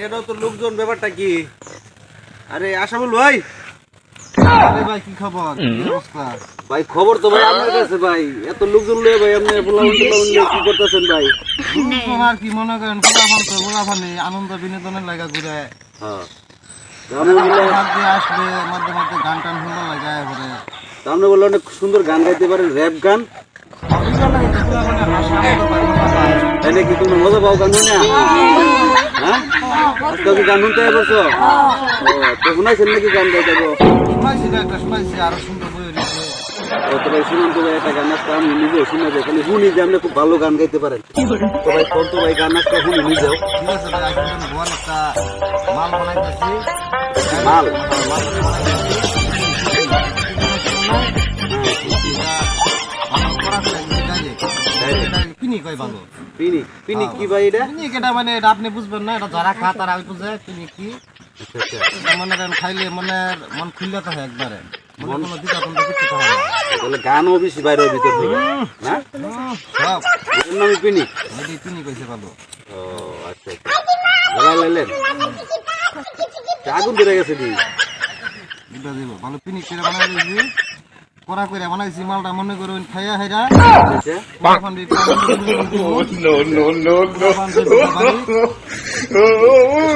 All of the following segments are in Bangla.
এটা তো লোকজন ব্যাপারটা কি? আরে আশাফুল ভাই, আরে ভাই কি খবর, কি অবস্থা? ভাই খবর তো ভাই আপনার কাছে ভাই। এত লোকজন লয়ে ভাই আপনি পোলাপান নিয়ে কি করতেছেন ভাই? আর কি মনে করেন, পোলাপান আনন্দ বিনোদনের লাগা ঘুরে হ্যাঁ আসবে, মধ্যে মধ্যে গান টান সুন্দর লাগায় ঘুরে। আপনি বললেন অনেক সুন্দর গান গাইতে পারেন, র্যাপ গান। তাই নাকি? তুমি মজা পাও গান না? হ্যাঁ, আজকে কি গান শুনতে পারছো? তো শোনাইছেন নাকি গান গাইতে? শোনাইছি আরো সুন্দর বই হয়েছে। তো ভাই শুনুন তো ভাই, একটা গান নাচটা আমি নিজেও শুনে যাই, খালি শুনি যে আপনি খুব ভালো গান গাইতে পারেন। তো ভাই কোন তো ভাই গান নাচটা শুনি নিজেও। ঠিক আছে ভাই, আজকে আমি ভুয়ান একটা মাল বানাইতেছি। মাল পিনি কয় ভালো। পিনিক? পিনিক কি ভাই এটা? পিনিক এটা মানে এটা আপনি বুঝবেন না, এটা যারা খা তারা বুঝে পিনিক কি। মনে খাইলে মন খুললে তো হয় একবারে, মনে কোনো দিকে এখন কিছু তো হয় না। তাহলে গানও বেশি বাইরের ভিতর থেকে না সব এর নামই পিনিক। এটাই পিনিক হয়েছে ভালো। ও আচ্ছা আচ্ছা, ভালো লাইলেন। আগুন ধরে গেছে কি? এটা দিব ভালো পিনিক করে বানাই দিয়েছি, কড়া করে বানাইছি মালটা, মনে করুন খাইয়া খাইরা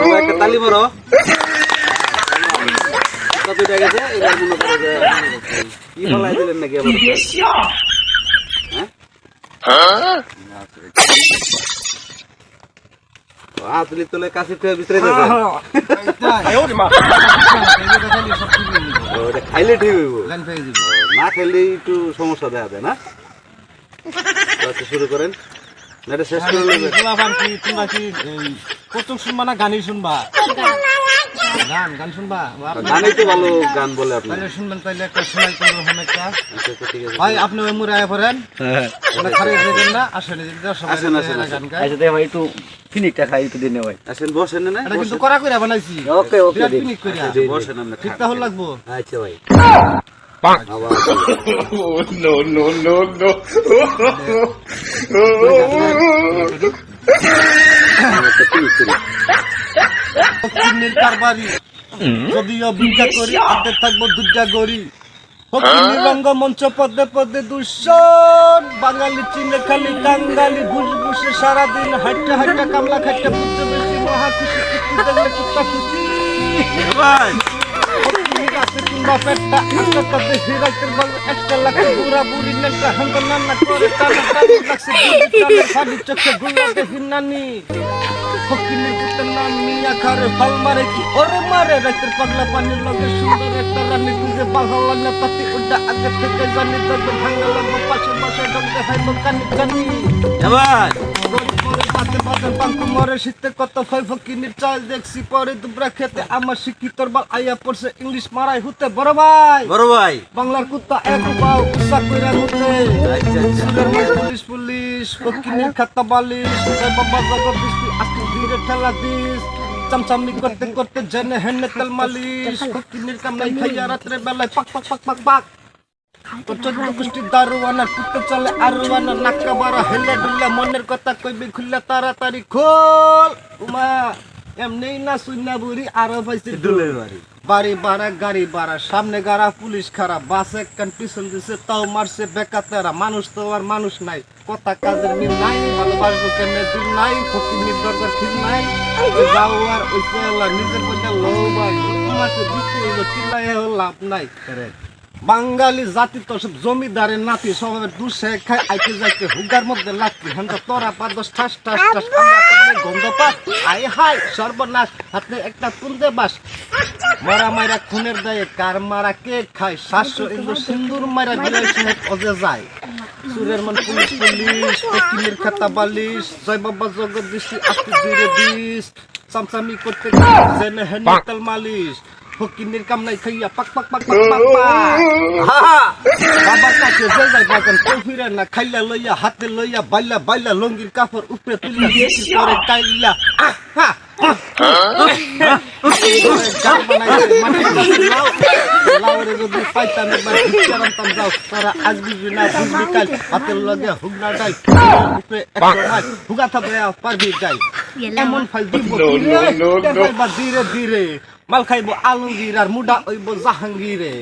সবাই একটা তালি মারো। গেছে এবার মনে করো যে কি ফলাই দিলেন নাকি আবার? তুলি তোলে কাছে ভিতরে খাইলে ঠিক হইব, না খাইলে একটু সমস্যা দেখা যায় না। শুরু করেন, না এটা শেষ করে নেবেন। তোমরা কি কৌতুক শুনবা না গানই শুনবা? গান শুনবা? গানই তো ভালো গান বলে আপনি। তাহলে শুনবেন, তাহলে একটা শোনাই করবো একটা। আচ্ছা ঠিক আছে ভাই আপনি ওই মুড়ে আয়া পড়েন, খারিয়ে দেবেন না, আসেন গান গাই। আচ্ছা দে ভাই একটু ফিনিকটা খাই একটু দিনে ভাই। আসেন বসেন না, এটা কিন্তু কড়া করে বানাইছি। ওকে ওকে বিরাট পিনিক কইরা। বসেন আমরা ঠিক তাহলে লাগবো। আচ্ছা ভাই। নো নো নো নো ফকিন্নির কারবারি যদিও ভিক্ষা করি, আতে থাকবো দুর্গা গড়ি। ফকিন্নির রঙ্গমঞ্চ পদে পদে দূষণ, বাঙালি চিনে খালি কাঙ্গালি, বুঝ বুঝে সারাদিন হাইটে হাইটে কামলা খাইতে বুঝতে বেশি মহা খুশি, কুত্তি দেখলে কুত্তা খুশি। ফকিন্নির আছে কিংবা পেটটা একটা তাতে হিরাইতের বল একটা লাগে বুড়া বুড়ি নেটা হাঙ্গ নান্না করে টানা টানি লাগছে টানা ফালি চোখে গুলাতে হিন্নানি। ফকিন্নির পুতের নাম মিয়া খারে ফাল মারে কি ওরে মারে, রাতের পাগলা পানির লগে সুন্দর একটা রানী খুঁজে বাঘালা না পাতি ওটা আগে থেকে জানি, তবে ভাঙ্গা লাগবো পাশে পাশে ঢঙ্গে হাইব কানি কানি। এবার পাতে পাতে পাঙ্কু মরে শীতে কত ফয়, ফকিন্নির চাল দেখছি পরে দুবরা খেতে, আমার শিক্ষিতর বাল আইয়া পড়ছে ইংলিশ মারাই হতে। বড় ভাই বড় ভাই, বাংলার কুত্তা এক পাও উৎসাহ কইরা মুতে। আচ্ছা আচ্ছা পুলিশ পুলিশ ফকিন্নির খাতা বালিশ, বাবা জগৎ দৃষ্টি আজকে ধীরে ঠেলা দিস, চামচামি করতে করতে জেনে হেনে তেল মালিশ। ফকিন্নির কামলাই খাইয়া রাত্রে বেলায় পাক পাক পাক পাক পাক, তোর 14 গোষ্ঠী দারুয়ানা কুত্তে চলে আরুয়ানা, নাক্কা বাড়া হেলে ডুলে মনের কথা কইবি খুললে তাড়াতাড়ি খোল। উমা এমনি না সুইনা বুড়ি আরো পাইছে দুলের বাড়ি। বাড়ি বাড়া গাড়ি বাড়া, সামনে গাড়া পুলিশ খারাপ, বাসে কান পিছন দিছে তাও মারছে বেকাতেরা। মানুষ তো আর মানুষ নাই, কথা কাজের মিল নাই, ভালোবাসবো কেমনে দিল নাই, ফকিন্নির দরকার ঠিক নাই। যাও আর ওই পেলা নিজের পয়সা লো ভাই, তোমাকে দিতে হইব চিল্লাই লাভ নাই। বাঙালি জাতি তো সব জমিদারের নাতি, সবাই দুষে খায় আইতে যাইতে হুগার মধ্যে লাগতে হেন তোরা পা দশ ঠাস ঠাস ঠাস গন্ধ পাস আই হাই সর্বনাশ, হাতে একটা তুলতে বাস। মারা মারা খুনের দায়ে কার মারা কে খায়, 700 ইন্দু সিন্দুর মারা বিলাই সাহেব অজে যায়। সুরের মন পুলিশ পুলিশ ফকিন্নির খাতা বালিশ, জয় বাবা জগৎ দৃষ্টি আস্তে ধীরে দিস, চামচামি করতে জেনে হেনে তেল মালিশ। ফকিন্নির কামলাই খাইয়া পাক পাক পাক পাক পাক পাক। বাবার কাছে যে যায় বাগান কেউ ফিরে না, খাইলা লইয়া হাতে লইয়া বাইলা বাইলা লঙ্গির কাপড় উপরে তুলিয়া করে কাইলা। লাউরে যদি পাইতাম একবার ভিক্ষারান্তাম যাও, তারা আজ বুঝবি না বুঝবি কাল, হাতের লগে হুগনা ডাই উপরে 100 মাইল হুগা থাকবে পারবি যাই। এমন ফাইল দিব No, no, no, no. ধীরে ধীরে মাল খাইব আলমগীর আর মুডা হইব জাহাঙ্গীরে